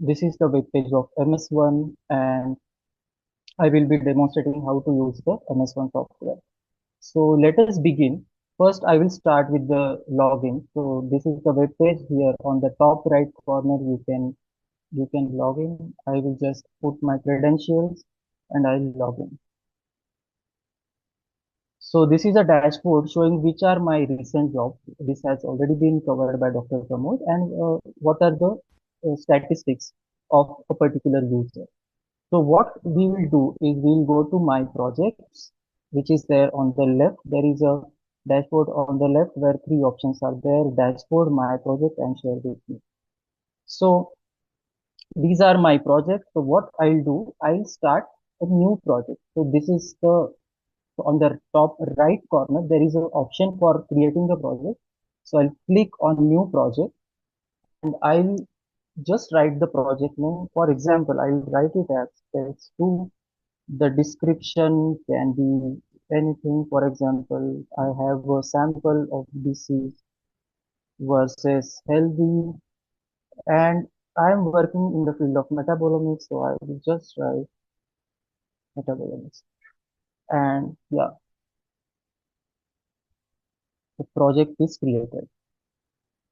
This is the web page of MS1, and I will be demonstrating how to use the MS1 software. So let us begin. First, I will start with the login. So this is the web page. Here on the top right corner, you can log in. I will just put my credentials and I'll log in. So this is a dashboard showing which are my recent jobs. This has already been covered by Dr. Pramod, and what are the statistics of a particular user. So what we will do is we'll go to my projects, which is there on the left. There is a dashboard on the left where three options are there: dashboard, my project, and share with me. So these are my projects. So what I'll do, I'll start a new project. So this is the on the top right corner, there is an option for creating a project. So I'll click on new project and I'll just write the project name. For example, I'll write it as text2. The description can be anything. For example, I have a sample of disease versus healthy, and I'm working in the field of metabolomics, so I will just write metabolomics. And yeah, the project is created.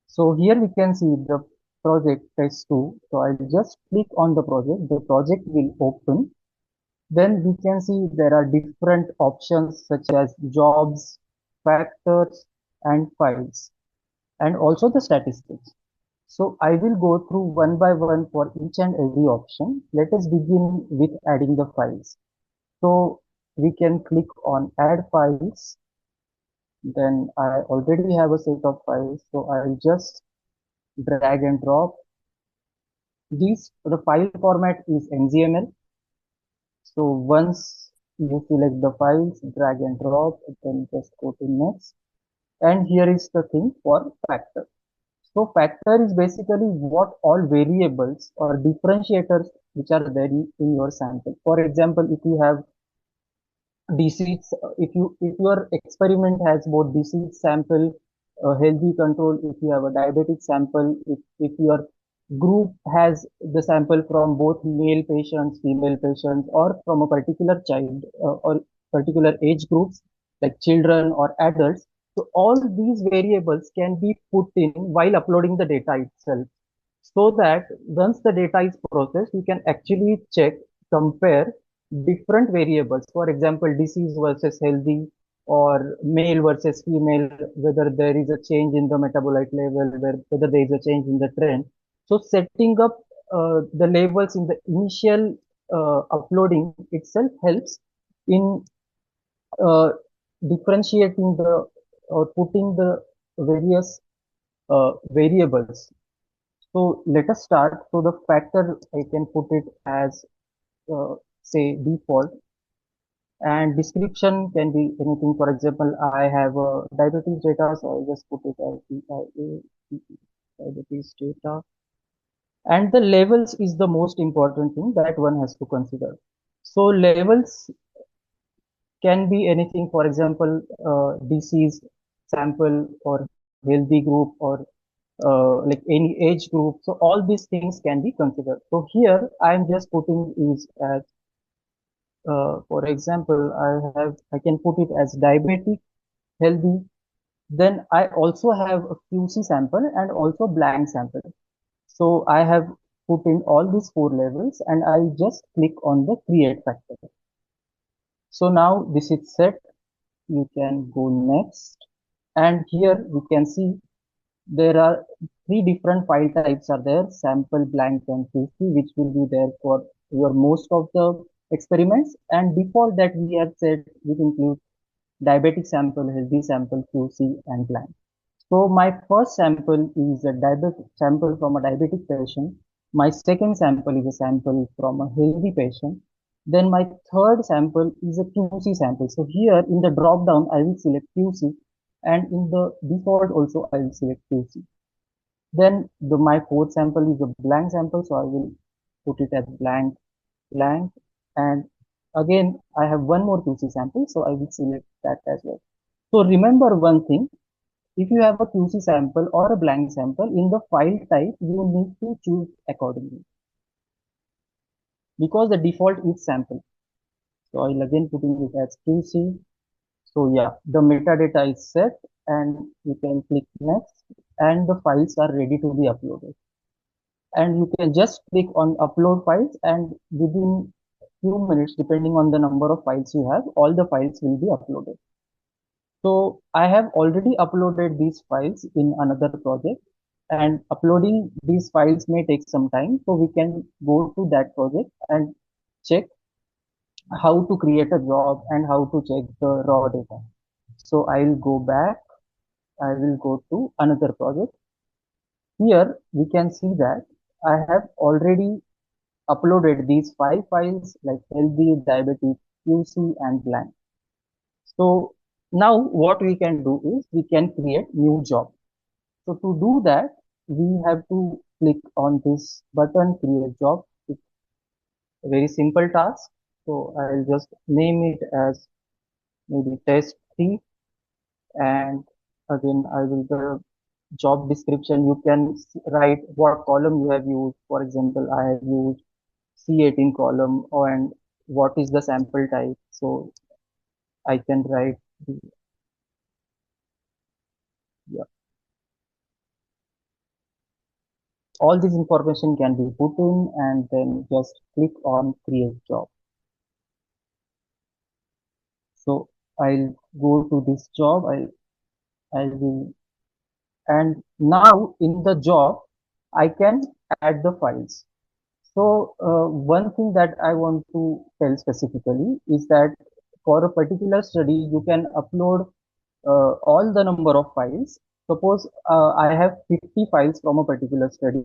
So here we can see the project test2. So I'll just click on the project. The project will open. Then we can see there are different options such as jobs, factors, and files, and also the statistics. So I will go through one by one for each and every option. Let us begin with adding the files. So we can click on add files. Then I already have a set of files. So I'll just drag and drop. The file format is XML. So once you select the files, drag and drop, then just go to next. And here is the thing for factor. So factor is basically what all variables or differentiators which are there in your sample. For example, if you have disease, if your experiment has both disease sample, healthy control, if you have a diabetic sample, if your group has the sample from both male patients, female patients, or from a particular child or particular age groups like children or adults. So all these variables can be put in while uploading the data itself, so that once the data is processed, you can actually check, compare different variables. For example, disease versus healthy or male versus female, whether there is a change in the metabolite level, whether there is a change in the trend. So setting up the labels in the initial uploading itself helps in uh, differentiating the or putting the various variables. So let us start. So the factor, I can put it as say default, and description can be anything. For example, I have diabetes data, so I'll just put it as diabetes data. And the levels is the most important thing that one has to consider. So levels can be anything. For example, disease sample or healthy group or like any age group. So all these things can be considered. So here I am just putting is as for example, I can put it as diabetic, healthy. Then I also have a QC sample and also blank sample. So I have put in all these four levels and I just click on the create factor. So now this is set. You can go next. And here we can see there are three different file types are there: sample, blank, and QC, which will be there for your most of the experiments. And default that we have said, which includes diabetic sample, healthy sample, QC, and blank. So my first sample is a diabetic sample from a diabetic patient. My second sample is a sample from a healthy patient. Then my third sample is a QC sample. So here in the drop down, I will select QC, and in the default also I will select QC. Then my fourth sample is a blank sample, so I will put it as blank, blank, and again I have one more QC sample, so I will select that as well. So remember one thing: if you have a QC sample or a blank sample, in the file type, you need to choose accordingly. because the default is sample. So I'll again putting it as QC. So yeah, the metadata is set and you can click next and the files are ready to be uploaded. And you can just click on upload files and within few minutes, depending on the number of files you have, all the files will be uploaded. So I have already uploaded these files in another project and uploading these files may take some time. So we can go to that project and check how to create a job and how to check the raw data. So I'll go back. I will go to another project. Here we can see that I have already uploaded these five files like healthy, diabetic, QC and blank. So now what we can do is we can create new job. So to do that, we have to click on this button, create job. It's a very simple task. So I'll just name it as maybe test 3 and again I will the job description. You can write what column you have used. For example, I have used C18 column and what is the sample type. So I can write the, yeah, all this information can be put in and then just click on create job. So I'll go to this job. I will, and now in the job, I can add the files. So one thing that I want to tell specifically is that for a particular study, you can upload all the number of files. Suppose I have 50 files from a particular study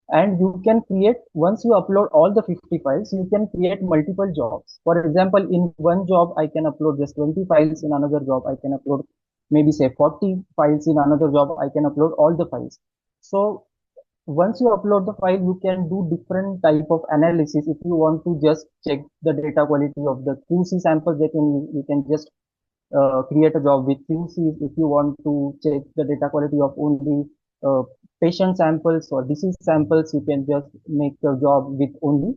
and you can create, once you upload all the 50 files, you can create multiple jobs. For example, in one job, I can upload just 20 files. In another job, I can upload maybe say 40 files. In another job, I can upload all the files. So once you upload the file, you can do different type of analysis. If you want to just check the data quality of the QC samples, you can just create a job with QCs. If you want to check the data quality of only patient samples or disease samples, you can just make a job with only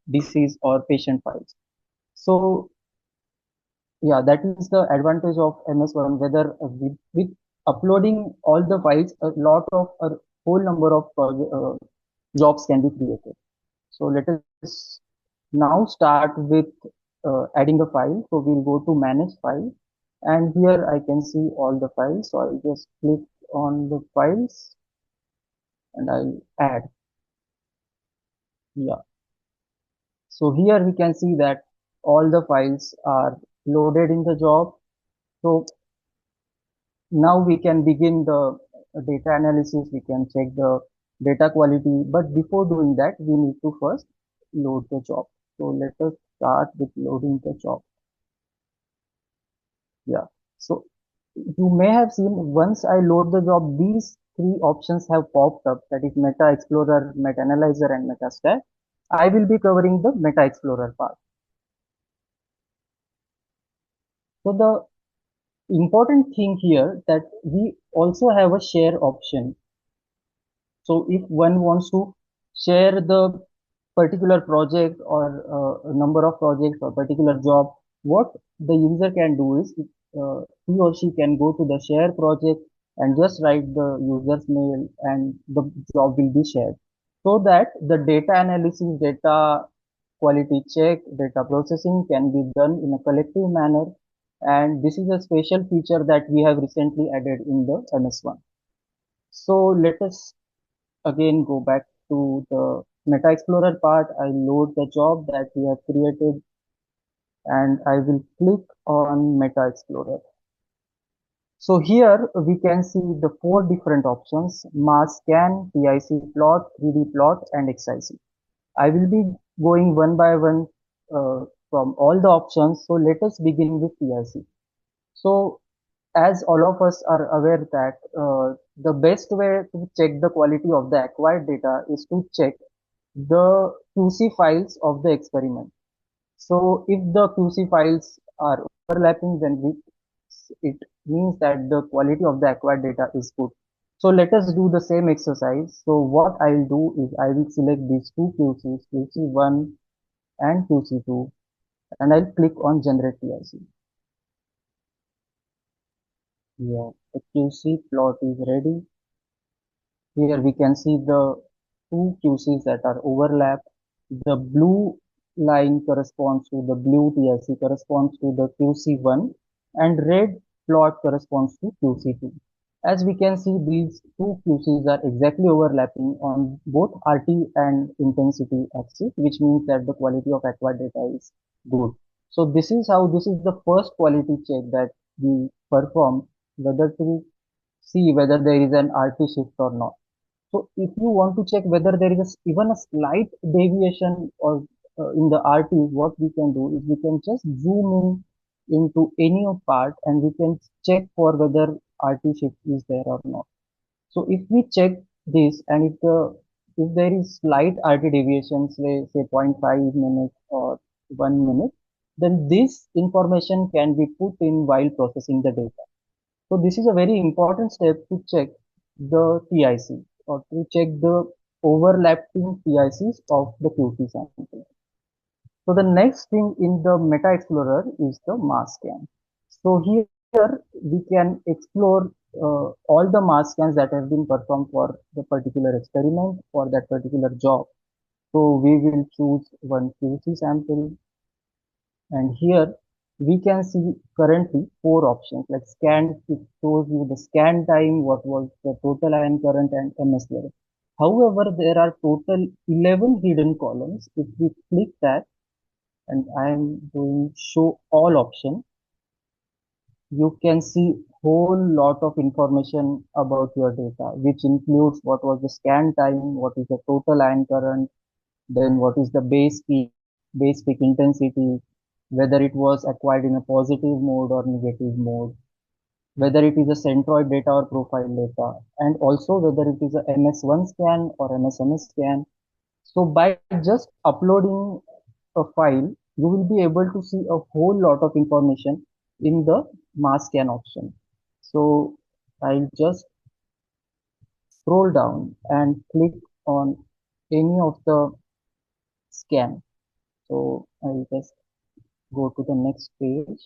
disease or patient files. So yeah, that is the advantage of MS1, whether with uploading all the files, a whole number of jobs can be created. So let us now start with adding a file. So we'll go to manage file and here I can see all the files. So I'll just click on the files and I'll add. Yeah. So here we can see that all the files are loaded in the job. So now we can begin the data analysis. We can check the data quality. But before doing that, we need to first load the job. So let us start with loading the job. Yeah. So you may have seen once I load the job, these three options have popped up. That is Meta Explorer, Meta Analyzer, and Metastack. I will be covering the Meta Explorer part. So the important thing here that we also have a share option. So if one wants to share the particular project or a number of projects or particular job, what the user can do is he or she can go to the share project and just write the user's mail and the job will be shared. So that the data analysis, data quality check, data processing can be done in a collective manner. And this is a special feature that we have recently added in the MS1. So let us again go back to the Meta Explorer part. I load the job that we have created and I will click on Meta Explorer. So here we can see the four different options: mass scan, PIC plot, 3D plot and XIC. I will be going one by one from all the options. So let us begin with PIC. So as all of us are aware that the best way to check the quality of the acquired data is to check the QC files of the experiment. So if the QC files are overlapping, then it means that the quality of the acquired data is good. So let us do the same exercise. So what I'll do is I will select these two QCs, QC1 and QC2, and I'll click on generate PIC. Yeah, the QC plot is ready. Here we can see the two QCs that are overlapped. The blue line corresponds to the blue TIC corresponds to the QC1 and red plot corresponds to QC2. As we can see, these two QCs are exactly overlapping on both RT and intensity axis, which means that the quality of acquired data is good. So this is the first quality check that we perform whether to see whether there is an RT shift or not. So if you want to check whether there is even a slight deviation or in the RT, what we can do is we can just zoom in into any of part and we can check for whether RT shift is there or not. So if we check this and if there is slight RT deviations, say zero point 0.5 minutes or 1 minute, then this information can be put in while processing the data. So this is a very important step to check the PIC or to check the overlapping PICs of the QC sample. So the next thing in the MetaExplorer is the mass scan. So here we can explore all the mass scans that have been performed for the particular experiment for that particular job. So we will choose one QC sample, and here we can see currently four options like scan. It shows you the scan time, what was the total ion current and MS level. However, there are total 11 hidden columns. If we click that and I am doing show all option, you can see whole lot of information about your data, which includes what was the scan time, what is the total ion current, then what is the base peak intensity, whether it was acquired in a positive mode or negative mode, whether it is a centroid data or profile data, and also whether it is a MS1 scan or MSMS scan. So by just uploading a file, you will be able to see a whole lot of information in the mass scan option. So I'll just scroll down and click on any of the scan. So I'll just go to the next page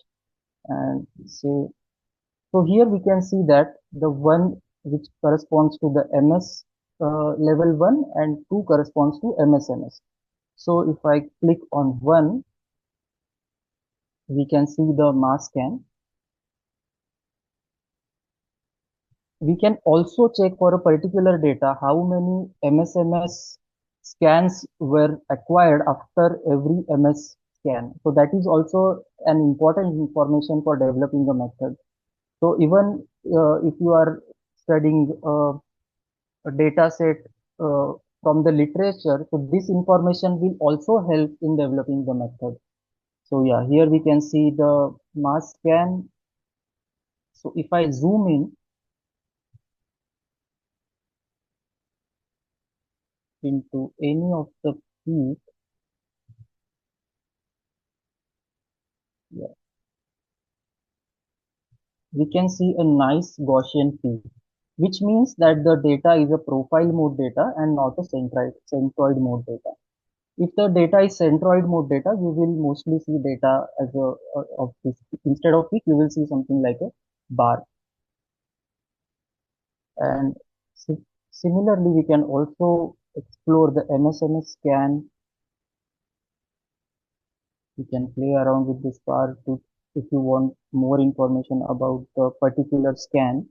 and say, so here we can see that the one which corresponds to the MS level 1 and 2 corresponds to MSMS. So if I click on 1, we can see the mass scan. We can also check for a particular data how many MSMS scans were acquired after every MS scan. So that is also an important information for developing the method. So even if you are studying a data set uh, from the literature, so this information will also help in developing the method. So yeah, here we can see the mass scan. So if I zoom in into any of the peak, yeah, we can see a nice Gaussian peak, which means that the data is a profile mode data and not a centroid mode data. If the data is centroid mode data, you will mostly see data as of this. Instead of peak, you will see something like a bar. And similarly, we can also explore the MSMS scan. You can play around with this bar to, if you want more information about the particular scan.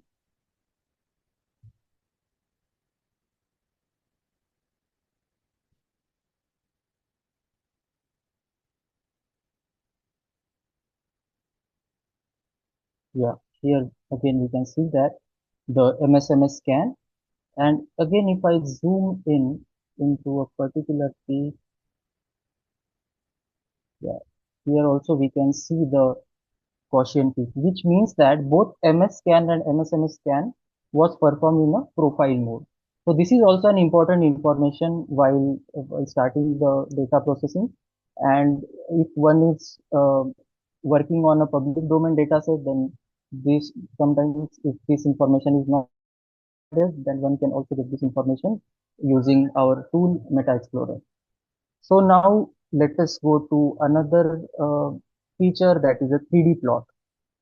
Yeah, here again we can see that the MSMS scan. And again, if I zoom in into a particular peak, yeah, here also we can see the Gaussian peak, which means that both MS scan and MSMS scan was performed in a profile mode. So this is also an important information while starting the data processing. And if one is working on a public domain data set, then this sometimes if this information is not then one can also get this information using our tool MetaExplorer. So now let us go to another feature, that is a 3D plot.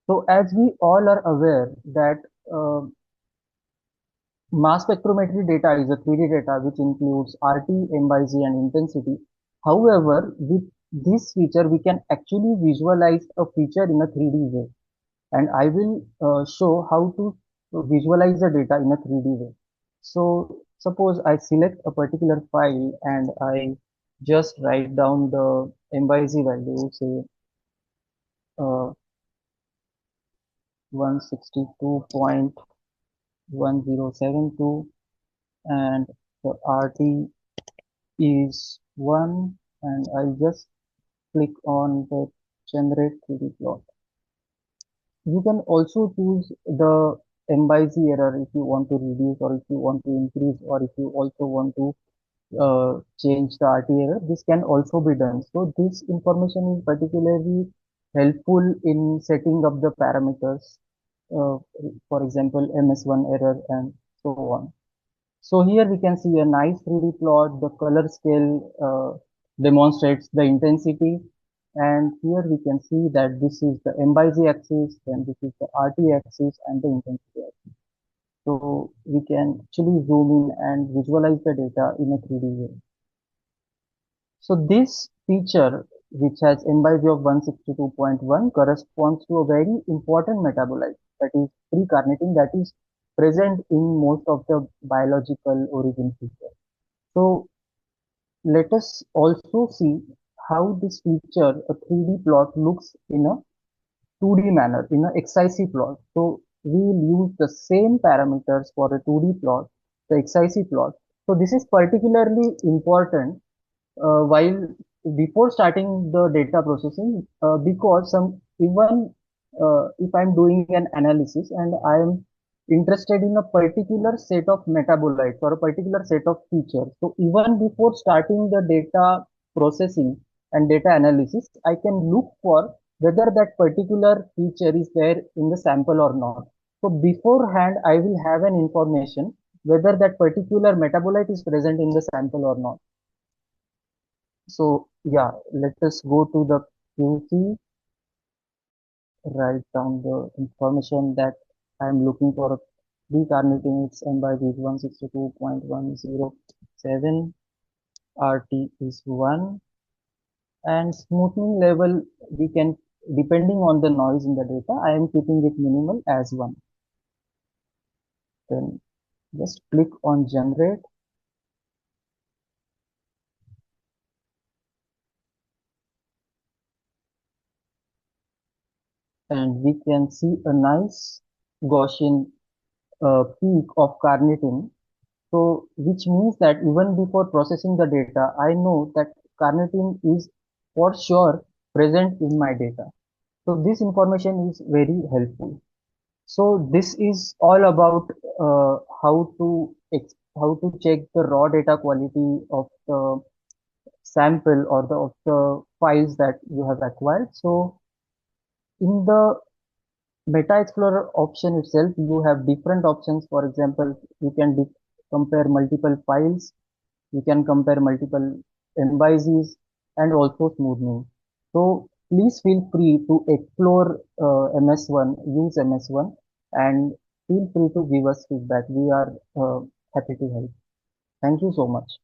So as we all are aware that uh, mass spectrometry data is a 3D data which includes RT, M by Z and intensity. However, with this feature, we can actually visualize a feature in a 3D way. And I will show how to visualize the data in a 3D way. So suppose I select a particular file and I just write down the M by Z value, say uh, 162.1072, and the RT is 1, and I'll just click on the generate 3D plot. You can also choose the M by Z error if you want to reduce, or if you want to increase, or if you also want to change the RT error. This can also be done. So this information is particularly helpful in setting up the parameters, uh, for example, MS1 error and so on. So here we can see a nice 3D plot. The color scale demonstrates the intensity. And here we can see that this is the M by Z axis, then this is the RT axis and the intensity axis. So we can actually zoom in and visualize the data in a 3D way. So this feature, which has M by Z of 162.1, corresponds to a very important metabolite, that is pre-carnitine, that is present in most of the biological origin features. So let us also see how this feature, a 3D plot, looks in a 2D manner, in an XIC plot. So we will use the same parameters for a 2D plot, the XIC plot. So this is particularly important while before starting the data processing, because some even if I'm doing an analysis and I am interested in a particular set of metabolites or a particular set of features, so even before starting the data processing and data analysis, I can look for whether that particular feature is there in the sample or not. So beforehand, I will have an information whether that particular metabolite is present in the sample or not. So yeah, let us go to the QC, write down the information that I am looking for. D-carnitine, its M by B is 162.107, RT is 1, and smoothing level we can, depending on the noise in the data, I am keeping it minimal as 1. Then just click on generate, and we can see a nice Gaussian peak of carnitine. So, which means that even before processing the data, I know that carnitine is for sure present in my data. So, this information is very helpful. So, this is all about how to check the raw data quality of the sample or of the files that you have acquired. So, in the MetaExplorer option itself, you have different options. For example, you can compare multiple files. You can compare multiple MVICs and also smoothing. So please feel free to explore MS1, use MS1, and feel free to give us feedback. We are happy to help. Thank you so much.